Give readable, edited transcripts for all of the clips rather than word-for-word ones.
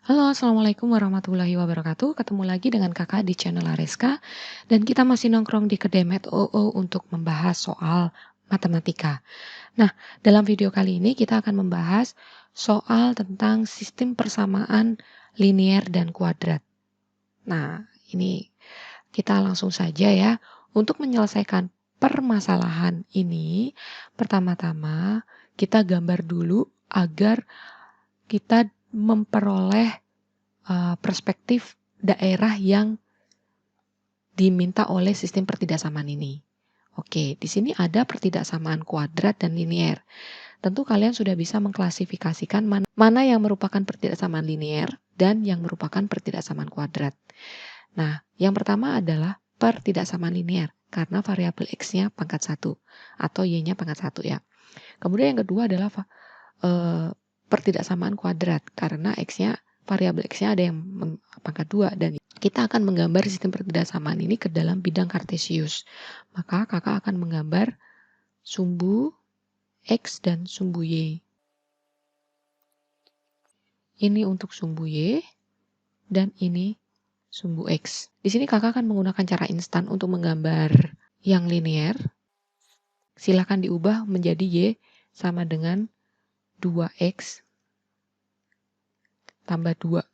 Halo, Assalamualaikum warahmatullahi wabarakatuh. Ketemu lagi dengan kakak di channel Areska. Dan kita masih nongkrong di kedai Math OO untuk membahas soal matematika. Nah, dalam video kali ini kita akan membahas soal tentang sistem persamaan linier dan kuadrat. Nah, ini kita langsung saja ya. Untuk menyelesaikan permasalahan ini, pertama-tama kita gambar dulu agar kita memperoleh perspektif daerah yang diminta oleh sistem pertidaksamaan ini. Oke, di sini ada pertidaksamaan kuadrat dan linier. Tentu kalian sudah bisa mengklasifikasikan mana yang merupakan pertidaksamaan linier dan yang merupakan pertidaksamaan kuadrat. Nah, yang pertama adalah pertidaksamaan linier karena variabel X-nya pangkat 1 atau Y-nya pangkat 1 ya. Kemudian yang kedua adalah pertidaksamaan kuadrat karena variabel X-nya ada yang pangkat 2 dan kita akan menggambar sistem pertidaksamaan ini ke dalam bidang kartesius. Maka kakak akan menggambar sumbu X dan sumbu Y. Ini untuk sumbu Y dan ini sumbu X. Di sini kakak akan menggunakan cara instan untuk menggambar yang linier. Silakan diubah menjadi Y sama dengan 2X tambah 2.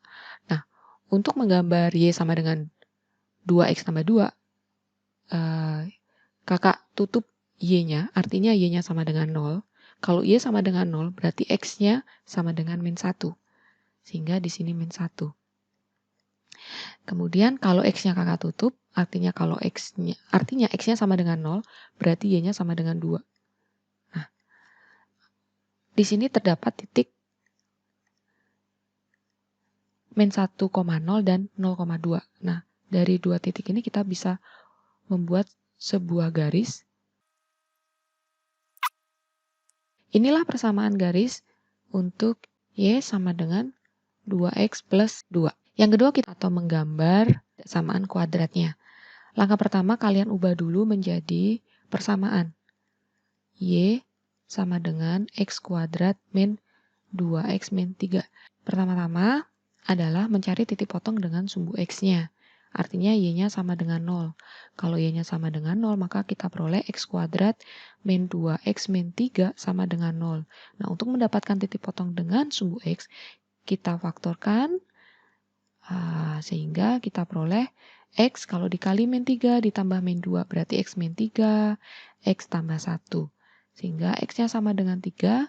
Nah, untuk menggambar Y sama dengan 2X tambah 2, kakak tutup Y-nya, artinya Y-nya sama dengan 0. Kalau Y sama dengan 0, berarti X-nya sama dengan min 1. Sehingga di sini min 1. Kemudian kalau X-nya kakak tutup, artinya X-nya sama dengan 0, berarti Y-nya sama dengan 2. Nah, di sini terdapat titik min 1,0 dan 0,2. Nah, dari dua titik ini kita bisa membuat sebuah garis. Inilah persamaan garis untuk Y sama dengan 2X plus 2. Yang kedua kita menggambar persamaan kuadratnya. Langkah pertama kalian ubah dulu menjadi persamaan. Y sama dengan X kuadrat min 2X min 3. Pertama-tama adalah mencari titik potong dengan sumbu X-nya. Artinya Y-nya sama dengan 0. Kalau Y-nya sama dengan 0, maka kita peroleh X kuadrat min 2X min 3 sama dengan 0. Nah, untuk mendapatkan titik potong dengan sumbu X, kita faktorkan sehingga kita peroleh X kalau dikali min 3 ditambah min 2, berarti X min 3, X tambah 1. Sehingga X-nya sama dengan 3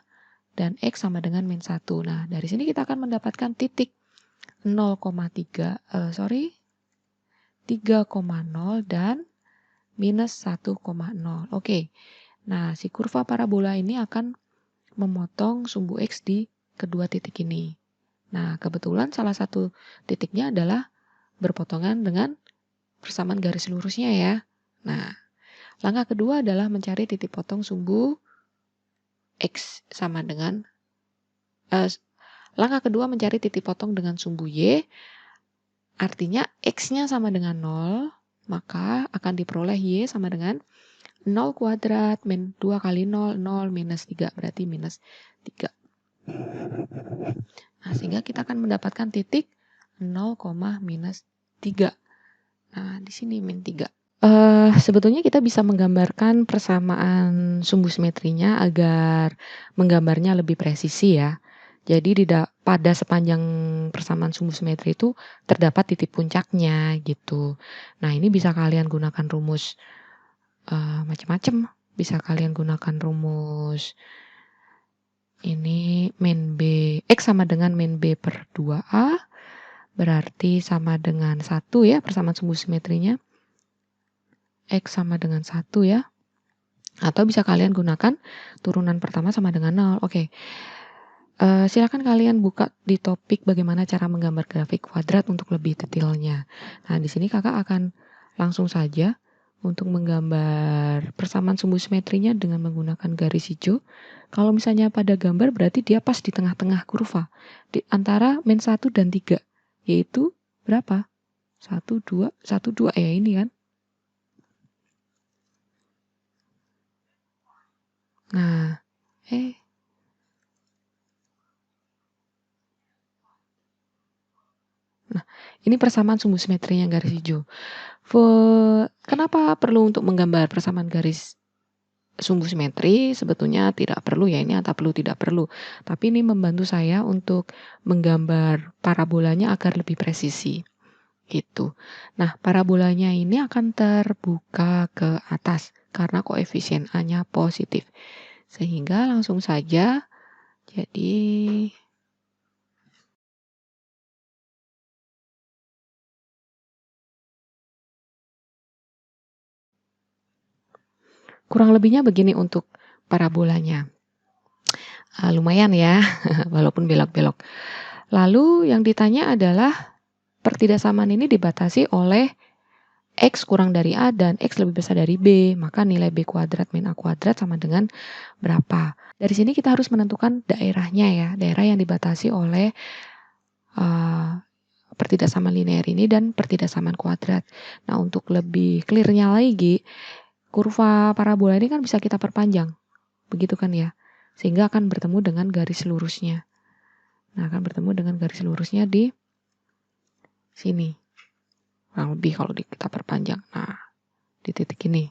dan X sama dengan min 1. Nah, dari sini kita akan mendapatkan titik 3,0 dan minus 1,0. Oke, nah si kurva parabola ini akan memotong sumbu X di kedua titik ini. Nah, kebetulan salah satu titiknya adalah berpotongan dengan persamaan garis lurusnya ya. Nah, langkah kedua adalah mencari titik potong sumbu X sama dengan langkah kedua mencari titik potong dengan sumbu Y. Artinya X-nya sama dengan 0, maka akan diperoleh Y sama dengan 0 kuadrat min 2 kali 0, 0 minus 3, berarti minus 3. Nah, sehingga kita akan mendapatkan titik 0, minus 3. Nah, di sini min 3. Sebetulnya kita bisa menggambarkan persamaan sumbu simetrinya agar menggambarnya lebih presisi ya. Jadi pada sepanjang persamaan sumbu simetri itu terdapat titik puncaknya gitu. Nah, ini bisa kalian gunakan rumus macam-macam. Bisa kalian gunakan rumus ini min B, X sama dengan min B per 2A, berarti sama dengan 1 ya persamaan sumbu simetrinya. X sama dengan 1 ya. Atau bisa kalian gunakan turunan pertama sama dengan 0. Oke. Silakan kalian buka di topik bagaimana cara menggambar grafik kuadrat untuk lebih detailnya. Nah, di sini kakak akan langsung saja untuk menggambar persamaan sumbu simetrinya dengan menggunakan garis hijau. Kalau misalnya pada gambar berarti dia pas di tengah-tengah kurva. Di antara min 1 dan 3. Yaitu berapa? 1, 2, 1, 2 ya ini kan. Nah, Ini persamaan sumbu simetrinya garis hijau. Kenapa perlu untuk menggambar persamaan garis sumbu simetri? Sebetulnya tidak perlu ya, ini antara perlu tidak perlu. Tapi ini membantu saya untuk menggambar parabolanya agar lebih presisi. Gitu. Nah, parabolanya ini akan terbuka ke atas karena koefisien A-nya positif. Sehingga langsung saja jadi kurang lebihnya begini untuk parabolanya. Lumayan ya, walaupun belok-belok. Lalu yang ditanya adalah pertidaksamaan ini dibatasi oleh X kurang dari A dan X lebih besar dari B. Maka nilai B kuadrat min A kuadrat sama dengan berapa? Dari sini kita harus menentukan daerahnya ya. Daerah yang dibatasi oleh pertidaksamaan linear ini dan pertidaksamaan kuadrat. Nah, untuk lebih clear-nya lagi, kurva parabola ini kan bisa kita perpanjang. Begitu kan ya? Sehingga akan bertemu dengan garis lurusnya. Nah, akan bertemu dengan garis lurusnya di sini. Kurang lebih kalau kita perpanjang. Nah, di titik ini.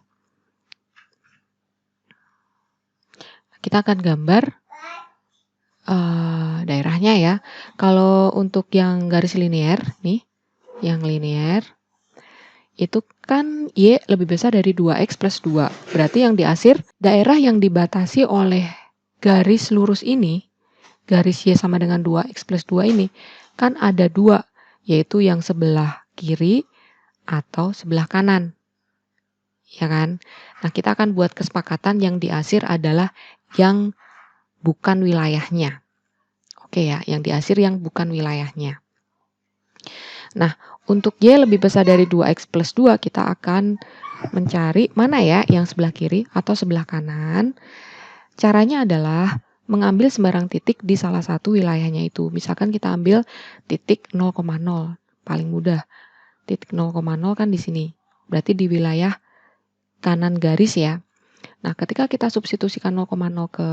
Kita akan gambar daerahnya ya. Kalau untuk yang garis linear, nih, yang linear, itu kan Y lebih besar dari 2X plus 2. Berarti yang diasir, daerah yang dibatasi oleh garis lurus ini, garis Y sama dengan 2X plus 2 ini, kan ada dua, yaitu yang sebelah kiri atau sebelah kanan. Ya kan? Nah, kita akan buat kesepakatan yang diasir adalah yang bukan wilayahnya. Oke ya, yang diasir yang bukan wilayahnya. Nah, untuk Y lebih besar dari 2X plus 2, kita akan mencari mana ya yang sebelah kiri atau sebelah kanan. Caranya adalah mengambil sembarang titik di salah satu wilayahnya itu. Misalkan kita ambil titik 0,0, paling mudah. Titik 0,0 kan di sini. Berarti di wilayah kanan garis ya. Nah, ketika kita substitusikan 0,0 ke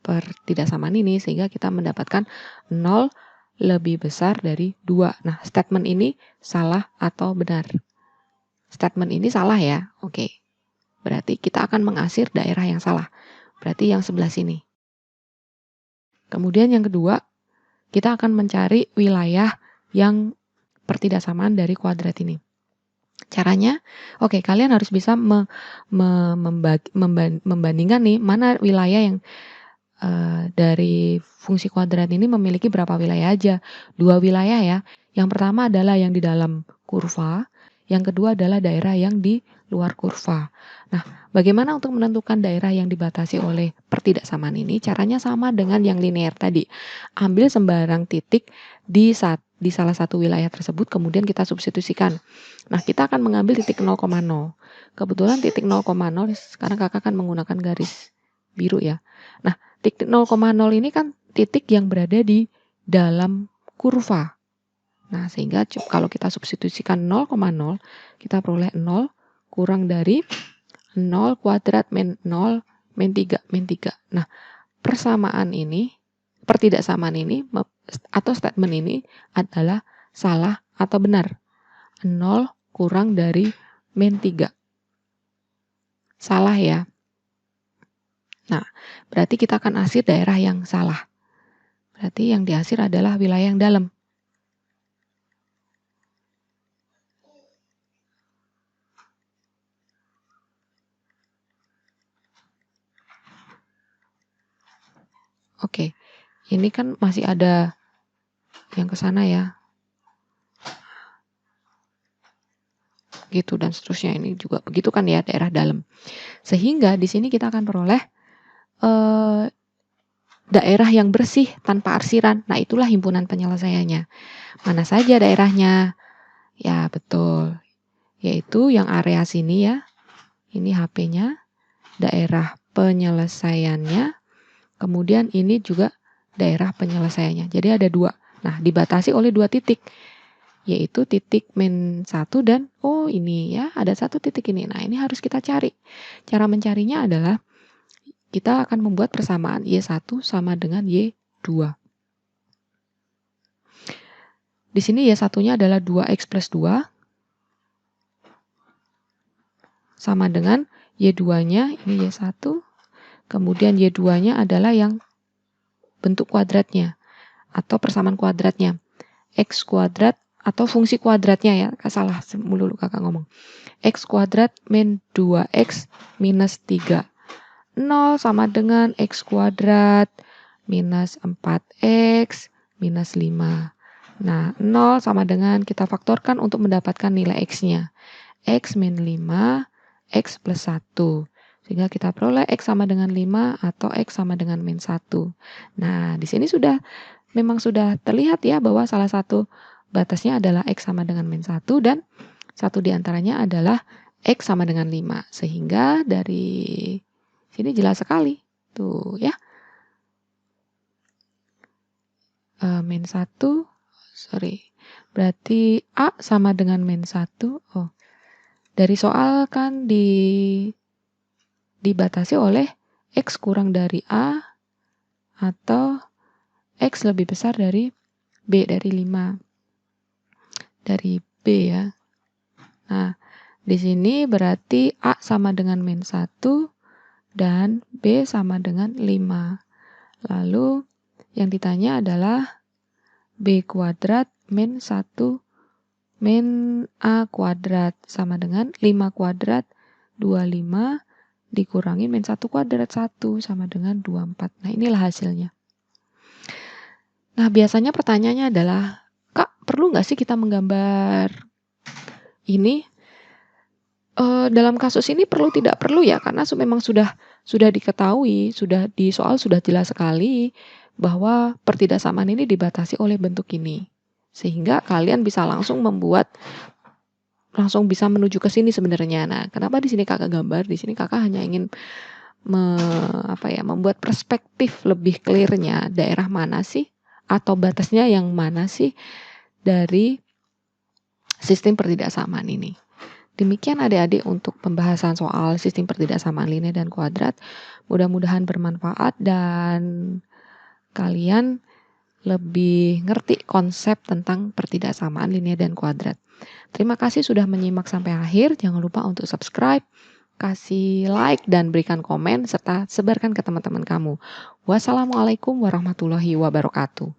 pertidaksamaan ini, sehingga kita mendapatkan 0 lebih besar dari 2. Nah, statement ini salah atau benar? Statement ini salah ya. Oke. Berarti kita akan mengasir daerah yang salah. Berarti yang sebelah sini. Kemudian yang kedua, kita akan mencari wilayah yang pertidaksamaan dari kuadrat ini. Caranya, oke, kalian harus bisa membandingkan nih mana wilayah yang dari fungsi kuadrat ini memiliki berapa wilayah aja. 2 wilayah ya. Yang pertama adalah yang di dalam kurva, yang kedua adalah daerah yang di luar kurva. Nah, bagaimana untuk menentukan daerah yang dibatasi oleh pertidaksamaan ini? Caranya sama dengan yang linear tadi. Ambil sembarang titik di salah satu wilayah tersebut, kemudian kita substitusikan. Nah, kita akan mengambil titik 0,0. Kebetulan titik 0,0, sekarang kakak akan menggunakan garis biru ya. Nah, titik 0,0 ini kan titik yang berada di dalam kurva. Nah, sehingga kalau kita substitusikan 0,0, kita peroleh 0 kurang dari 0 kuadrat min 0 min 3 min 3. Nah, persamaan ini, pertidaksamaan ini atau statement ini adalah salah atau benar. 0 kurang dari min 3. Salah ya. Nah, berarti kita akan asir daerah yang salah. Berarti yang diasir adalah wilayah yang dalam. Oke, ini kan masih ada yang ke sana ya. Gitu dan seterusnya, ini juga begitu kan ya, daerah dalam. Sehingga di sini kita akan peroleh daerah yang bersih tanpa arsiran. Nah, itulah himpunan penyelesaiannya. Mana saja daerahnya? Ya, betul. Yaitu yang area sini ya. Ini HP-nya, daerah penyelesaiannya. Kemudian ini juga daerah penyelesaiannya. Jadi ada 2. Nah, dibatasi oleh 2 titik. Yaitu titik min 1 dan ini ya, ada 1 titik ini. Nah, ini harus kita cari. Cara mencarinya adalah kita akan membuat persamaan Y1 sama dengan Y2. Di sini Y1-nya adalah 2X plus 2 sama dengan Y2-nya, ini Y1, kemudian Y2-nya adalah yang bentuk kuadratnya atau persamaan kuadratnya. X kuadrat atau fungsi kuadratnya ya, salah mulu kakak ngomong. X kuadrat min 2X minus 3. 0 sama dengan X kuadrat minus 4X minus 5. Nah, 0 sama dengan kita faktorkan untuk mendapatkan nilai X-nya. X min 5, X plus 1. Sehingga kita peroleh X sama dengan 5 atau X sama dengan min 1. Nah, di sini memang sudah terlihat ya bahwa salah satu batasnya adalah X sama dengan min 1 dan satu diantaranya adalah X sama dengan 5. Sehingga dari sini jelas sekali. Tuh ya. Min 1, berarti A sama dengan min 1. Oh, dari soal kan dibatasi oleh X kurang dari A atau X lebih besar dari B, dari 5. Dari B ya. Nah, di sini berarti A sama dengan min 1 dan B sama dengan 5. Lalu yang ditanya adalah B kuadrat min 1 min A kuadrat sama dengan 5 kuadrat 25 dikurangi min 1 kuadrat 1 sama dengan 24. Nah, inilah hasilnya. Nah, biasanya pertanyaannya adalah, Kak, perlu nggak sih kita menggambar ini? Dalam kasus ini perlu tidak perlu ya, karena memang sudah diketahui, di soal sudah jelas sekali bahwa pertidaksamaan ini dibatasi oleh bentuk ini. Sehingga kalian bisa langsung bisa menuju ke sini sebenarnya. Nah, kenapa di sini kakak gambar? Di sini kakak hanya ingin membuat perspektif lebih clear-nya daerah mana sih atau batasnya yang mana sih dari sistem pertidaksamaan ini. Demikian adik-adik untuk pembahasan soal sistem pertidaksamaan linear dan kuadrat. Mudah-mudahan bermanfaat dan kalian lebih ngerti konsep tentang pertidaksamaan linear dan kuadrat. Terima kasih sudah menyimak sampai akhir. Jangan lupa untuk subscribe, kasih like, dan berikan komen, serta sebarkan ke teman-teman kamu. Wassalamualaikum warahmatullahi wabarakatuh.